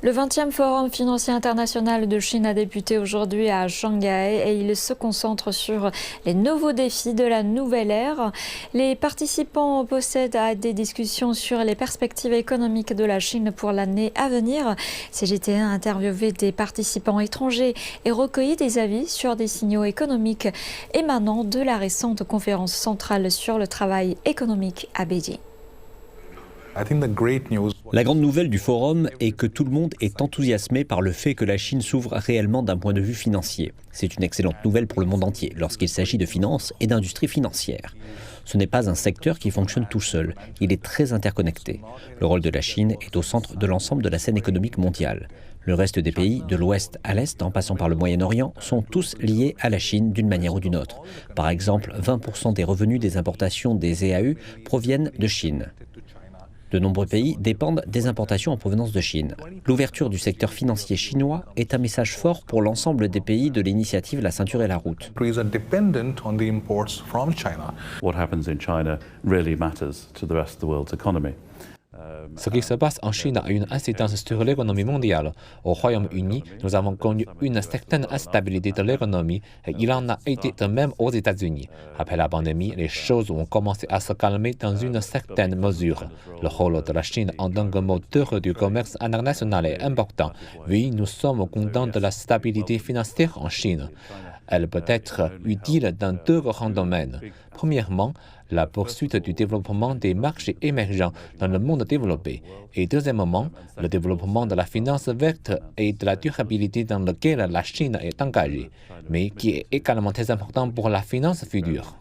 Le 20e Forum financier international de Chine a débuté aujourd'hui à Shanghai et il se concentre sur les nouveaux défis de la nouvelle ère. Les participants possèdent à des discussions sur les perspectives économiques de la Chine pour l'année à venir. CGTN a interviewé des participants étrangers et recueilli des avis sur des signaux économiques émanant de la récente conférence centrale sur le travail économique à Beijing. La grande nouvelle du forum est que tout le monde est enthousiasmé par le fait que la Chine s'ouvre réellement d'un point de vue financier. C'est une excellente nouvelle pour le monde entier lorsqu'il s'agit de finances et d'industrie financière. Ce n'est pas un secteur qui fonctionne tout seul, il est très interconnecté. Le rôle de la Chine est au centre de l'ensemble de la scène économique mondiale. Le reste des pays, de l'ouest à l'est, en passant par le Moyen-Orient, sont tous liés à la Chine d'une manière ou d'une autre. Par exemple, 20% des revenus des importations des EAU proviennent de Chine. De nombreux pays dépendent des importations en provenance de Chine. L'ouverture du secteur financier chinois est un message fort pour l'ensemble des pays de l'initiative La Ceinture et la Route. What happens in China really matters to the rest of the world's economy. Ce qui se passe en Chine a une incidence sur l'économie mondiale. Au Royaume-Uni, nous avons connu une certaine instabilité de l'économie et il en a été de même aux États-Unis. Après la pandémie, les choses ont commencé à se calmer dans une certaine mesure. Le rôle de la Chine en tant que moteur du commerce international est important. Oui, nous sommes contents de la stabilité financière en Chine. Elle peut être utile dans deux grands domaines. Premièrement, la poursuite du développement des marchés émergents dans le monde développé. Et deuxièmement, le développement de la finance verte et de la durabilité dans lequel la Chine est engagée, mais qui est également très important pour la finance future.